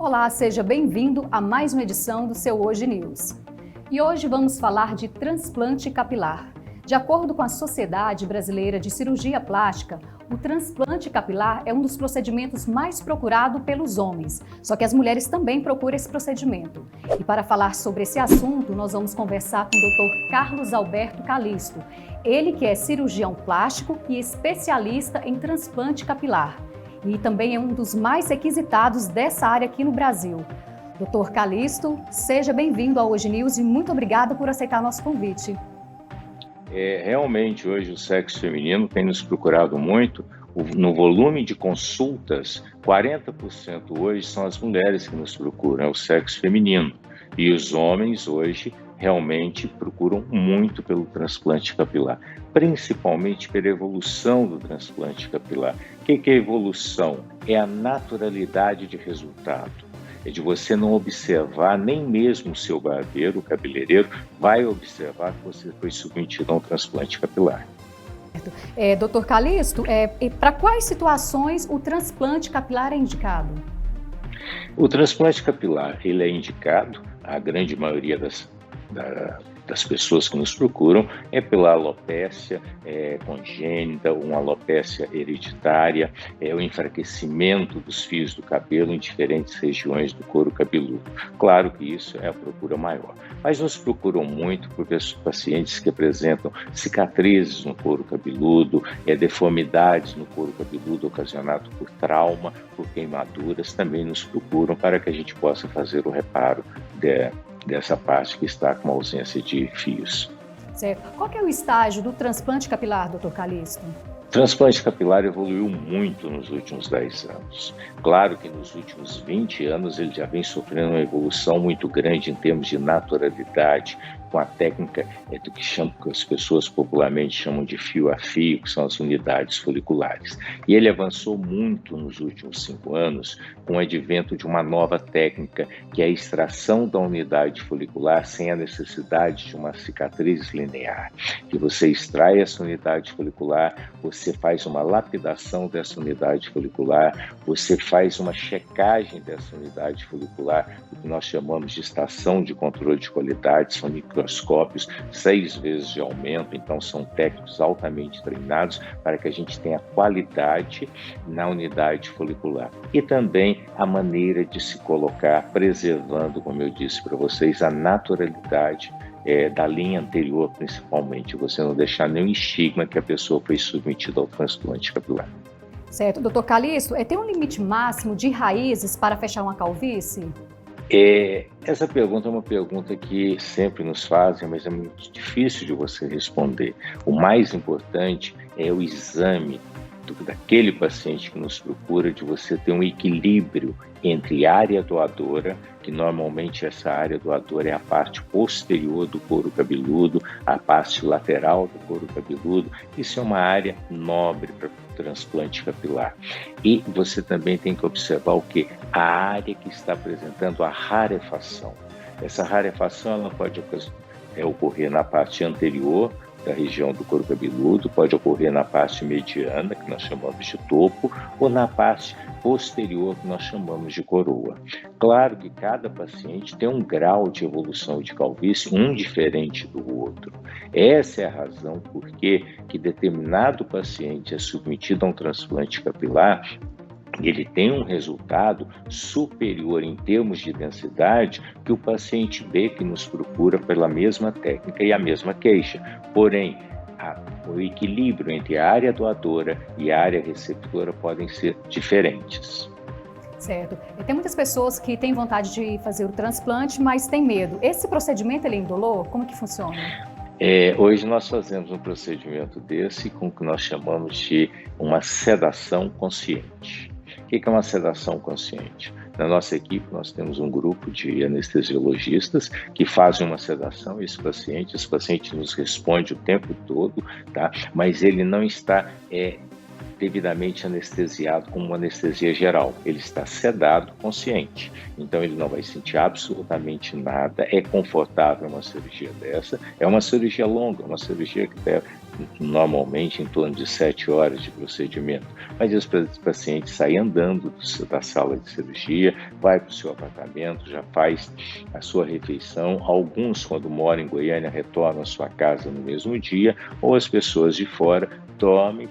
Olá, seja bem-vindo a mais uma edição do seu Hoje News. E hoje vamos falar de transplante capilar. De acordo com a Sociedade Brasileira de Cirurgia Plástica, o transplante capilar é um dos procedimentos mais procurados pelos homens, só que as mulheres também procuram esse procedimento. E para falar sobre esse assunto, nós vamos conversar com o Dr. Carlos Alberto Calisto, ele que é cirurgião plástico e especialista em transplante capilar. E também é um dos mais requisitados dessa área aqui no Brasil. Dr. Calisto, seja bem-vindo ao Hoje News e muito obrigada por aceitar nosso convite. Realmente, hoje o sexo feminino tem nos procurado muito. No volume de consultas, 40% hoje são as mulheres que nos procuram, é o sexo feminino. E os homens hoje realmente procuram muito pelo transplante capilar, principalmente pela evolução do transplante capilar. O que é evolução? É a naturalidade de resultado. É de você não observar, nem mesmo o seu barbeiro, o cabeleireiro, vai observar que você foi submetido a um transplante capilar. Dr. Calisto, para quais situações o transplante capilar é indicado? O transplante capilar, ele é indicado, a grande maioria das pessoas que nos procuram é pela alopécia congênita, uma alopécia hereditária, o enfraquecimento dos fios do cabelo em diferentes regiões do couro cabeludo. Claro que isso é a procura maior, mas nos procuram muito porque os pacientes que apresentam cicatrizes no couro cabeludo, deformidades no couro cabeludo ocasionado por trauma, por queimaduras, também nos procuram para que a gente possa fazer o reparo dessa parte que está com ausência de fios. Certo. Qual que é o estágio do transplante capilar, Dr. Calisto? O transplante capilar evoluiu muito nos últimos 10 anos. Claro que nos últimos 20 anos ele já vem sofrendo uma evolução muito grande em termos de naturalidade, com a técnica do que as pessoas popularmente chamam de fio a fio, que são as unidades foliculares. E ele avançou muito nos últimos 5 anos com o advento de uma nova técnica, que é a extração da unidade folicular sem a necessidade de uma cicatriz linear. Que você extrai essa unidade folicular, você faz uma lapidação dessa unidade folicular, você faz uma checagem dessa unidade folicular, o que nós chamamos de estação de controle de qualidade, são microscópios 6 vezes de aumento, então são técnicos altamente treinados para que a gente tenha qualidade na unidade folicular. E também a maneira de se colocar, preservando, como eu disse para vocês, a naturalidade da linha anterior, principalmente, você não deixar nenhum estigma que a pessoa foi submetida ao transplante capilar. Certo. Dr. Calisto, tem um limite máximo de raízes para fechar uma calvície? Essa pergunta é uma pergunta que sempre nos fazem, mas é muito difícil de você responder. O mais importante é o exame daquele paciente que nos procura, de você ter um equilíbrio entre área doadora, que normalmente essa área doadora é a parte posterior do couro cabeludo, a parte lateral do couro cabeludo. Isso é uma área nobre para transplante capilar. E você também tem que observar o que? A área que está apresentando a rarefação. Essa rarefação ela pode ocorrer na parte anterior da região do couro cabeludo, pode ocorrer na parte mediana, que nós chamamos de topo, ou na parte posterior, que nós chamamos de coroa. Claro que cada paciente tem um grau de evolução de calvície, um diferente do outro. Essa é a razão por que determinado paciente é submetido a um transplante capilar, ele tem um resultado superior em termos de densidade que o paciente B que nos procura pela mesma técnica e a mesma queixa. Porém, o equilíbrio entre a área doadora e a área receptora podem ser diferentes. Certo. Tem muitas pessoas que têm vontade de fazer o transplante, mas têm medo. Esse procedimento ele é indolor? Como que funciona? Hoje nós fazemos um procedimento desse com o que nós chamamos de uma sedação consciente. O que é uma sedação consciente? Na nossa equipe, nós temos um grupo de anestesiologistas que fazem uma sedação a esse paciente nos responde o tempo todo, tá? Mas ele não está devidamente anestesiado com uma anestesia geral, ele está sedado, consciente, então ele não vai sentir absolutamente nada, é confortável uma cirurgia dessa, é uma cirurgia longa, uma cirurgia que normalmente em torno de 7 horas de procedimento, mas esse paciente sai andando da sala de cirurgia, vai para o seu apartamento, já faz a sua refeição. Alguns, quando moram em Goiânia, retornam à sua casa no mesmo dia, ou as pessoas de fora dormem,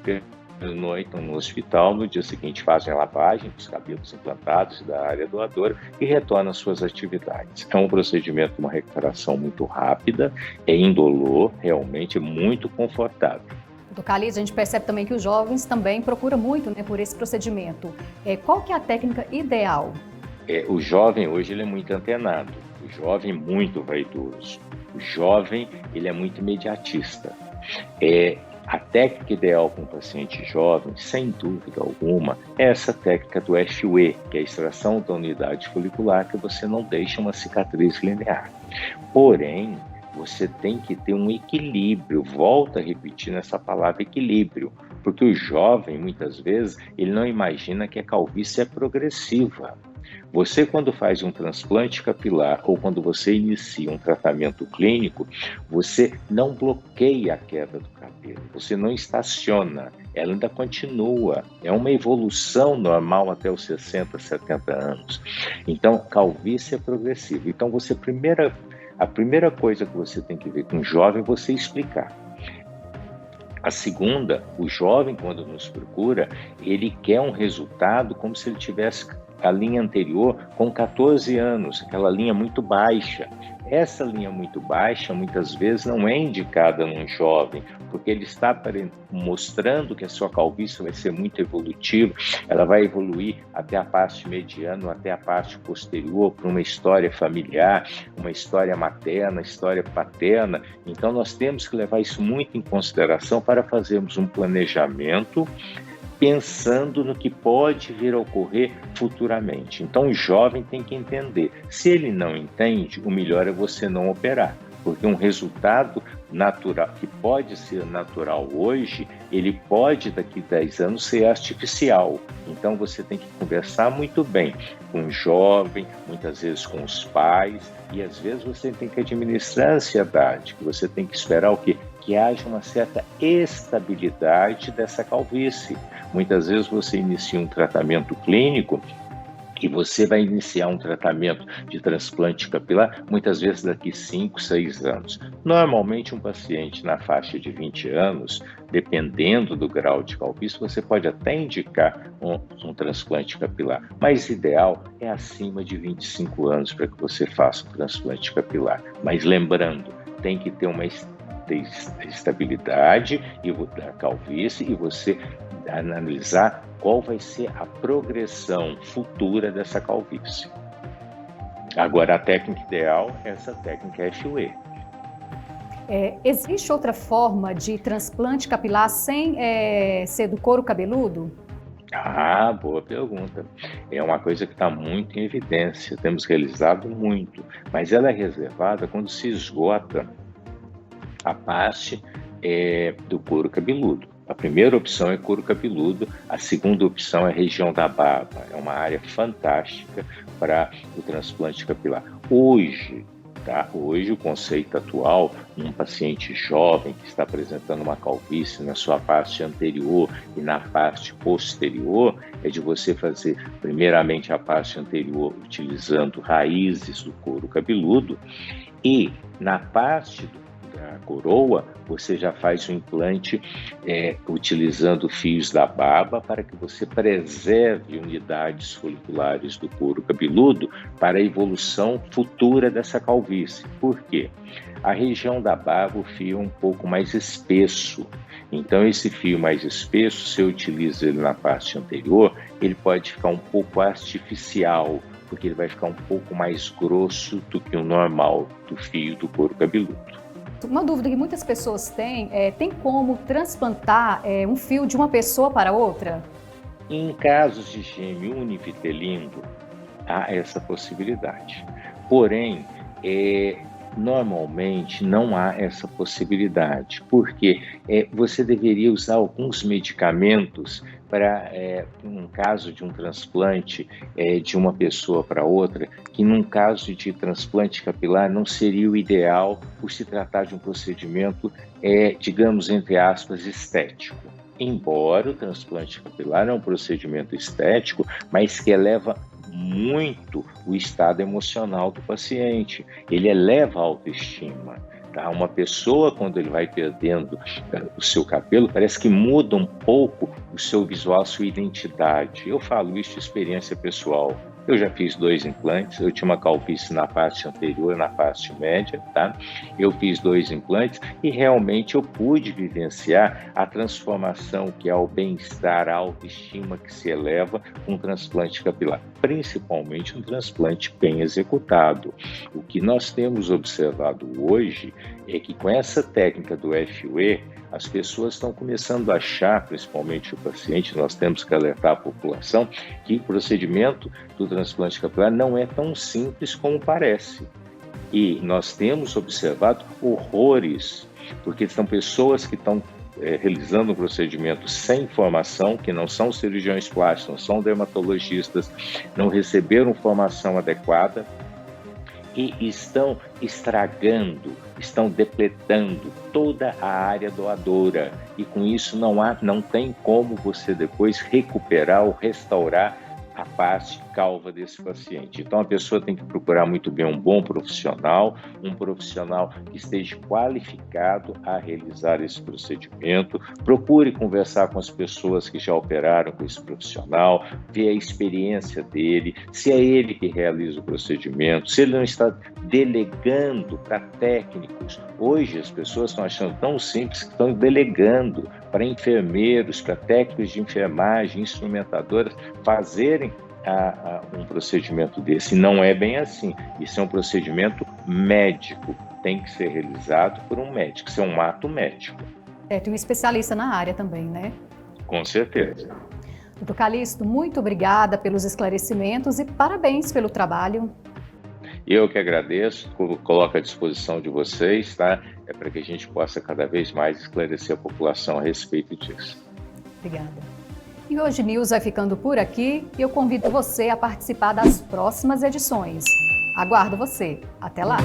pernoitam no hospital, no dia seguinte fazem a lavagem dos cabelos implantados e da área doadora e retornam às suas atividades. É um procedimento, uma recuperação muito rápida, é indolor, realmente é muito confortável. Doutor Calixto, a gente percebe também que os jovens também procuram muito, né, por esse procedimento. Qual que é a técnica ideal? O jovem hoje ele é muito antenado, o jovem é muito vaidoso, o jovem ele é muito imediatista. A técnica ideal para um paciente jovem, sem dúvida alguma, é essa técnica do FUE, que é a extração da unidade folicular, que você não deixa uma cicatriz linear. Porém, você tem que ter um equilíbrio, volto a repetir nessa palavra equilíbrio, porque o jovem, muitas vezes, ele não imagina que a calvície é progressiva. Você, quando faz um transplante capilar ou quando você inicia um tratamento clínico, você não bloqueia a queda do cabelo, você não estaciona, ela ainda continua. É uma evolução normal até os 60, 70 anos. Então, calvície é progressiva. Então, a primeira coisa que você tem que ver com o jovem é você explicar. A segunda, o jovem, quando nos procura, ele quer um resultado como se ele tivesse a linha anterior com 14 anos, aquela linha muito baixa. Essa linha muito baixa, muitas vezes, não é indicada num jovem, porque ele está mostrando que a sua calvície vai ser muito evolutiva, ela vai evoluir até a parte mediana, até a parte posterior, para uma história familiar, uma história materna, história paterna. Então, nós temos que levar isso muito em consideração para fazermos um planejamento pensando no que pode vir a ocorrer futuramente. Então, o jovem tem que entender. Se ele não entende, o melhor é você não operar, porque um resultado natural, que pode ser natural hoje, ele pode, daqui a 10 anos, ser artificial. Então, você tem que conversar muito bem com o jovem, muitas vezes com os pais, e às vezes você tem que administrar a ansiedade, que você tem que esperar o quê? Que haja uma certa estabilidade dessa calvície. Muitas vezes você inicia um tratamento clínico e você vai iniciar um tratamento de transplante capilar, muitas vezes daqui 5, 6 anos. Normalmente um paciente na faixa de 20 anos, dependendo do grau de calvície, você pode até indicar um transplante capilar, mas ideal é acima de 25 anos para que você faça um transplante capilar. Mas lembrando, tem que ter uma estabilidade da calvície e você analisar qual vai ser a progressão futura dessa calvície. Agora, a técnica ideal é essa técnica FUE. Existe outra forma de transplante capilar sem ser do couro cabeludo? Boa pergunta. É uma coisa que está muito em evidência, temos realizado muito, mas ela é reservada quando se esgota a parte do couro cabeludo. A primeira opção é couro cabeludo, a segunda opção é região da barba. É uma área fantástica para o transplante capilar. Hoje, o conceito atual, um paciente jovem que está apresentando uma calvície na sua parte anterior e na parte posterior, é de você fazer primeiramente a parte anterior utilizando raízes do couro cabeludo e na parte da coroa, você já faz o implante utilizando fios da barba para que você preserve unidades foliculares do couro cabeludo para a evolução futura dessa calvície. Por quê? A região da barba, o fio é um pouco mais espesso. Então, esse fio mais espesso, se eu utilizo ele na parte anterior, ele pode ficar um pouco artificial, porque ele vai ficar um pouco mais grosso do que o normal do fio do couro cabeludo. Uma dúvida que muitas pessoas têm tem como transplantar um fio de uma pessoa para outra? Em casos de gêmeo univitelino, há essa possibilidade. Porém, Normalmente não há essa possibilidade, porque você deveria usar alguns medicamentos para, um caso de um transplante de uma pessoa para outra, que num caso de transplante capilar não seria o ideal por se tratar de um procedimento, digamos, entre aspas, estético. Embora o transplante capilar é um procedimento estético, mas que eleva muito o estado emocional do paciente, ele eleva a autoestima. Tá? Uma pessoa, quando ele vai perdendo o seu cabelo, parece que muda um pouco o seu visual, a sua identidade. Eu falo isso de experiência pessoal. Eu já fiz 2 implantes, eu tinha uma calvície na face anterior, na face média, tá? Eu fiz 2 implantes e realmente eu pude vivenciar a transformação que é o bem-estar, a autoestima que se eleva com um transplante capilar, principalmente um transplante bem executado. O que nós temos observado hoje é que com essa técnica do FUE, as pessoas estão começando a achar, principalmente o paciente, nós temos que alertar a população, que o procedimento do transplante capilar não é tão simples como parece. E nós temos observado horrores, porque são pessoas que estão realizando o procedimento sem formação, que não são cirurgiões plásticos, não são dermatologistas, não receberam formação adequada, e estão estragando, estão depletando toda a área doadora. E com isso não tem como você depois recuperar ou restaurar a face calva desse paciente. Então a pessoa tem que procurar muito bem um bom profissional, um profissional que esteja qualificado a realizar esse procedimento. Procure conversar com as pessoas que já operaram com esse profissional, ver a experiência dele, se é ele que realiza o procedimento, se ele não está delegando para técnicos. Hoje as pessoas estão achando tão simples que estão delegando para enfermeiros, para técnicos de enfermagem, instrumentadoras, fazerem um procedimento desse. Não é bem assim. Isso é um procedimento médico. Tem que ser realizado por um médico. Isso é um ato médico. Tem um especialista na área também, né? Com certeza. Doutor Calixto, muito obrigada pelos esclarecimentos e parabéns pelo trabalho. Eu que agradeço, coloco à disposição de vocês, tá? Para que a gente possa cada vez mais esclarecer a população a respeito disso. Obrigada. E hoje News vai ficando por aqui e eu convido você a participar das próximas edições. Aguardo você. Até lá!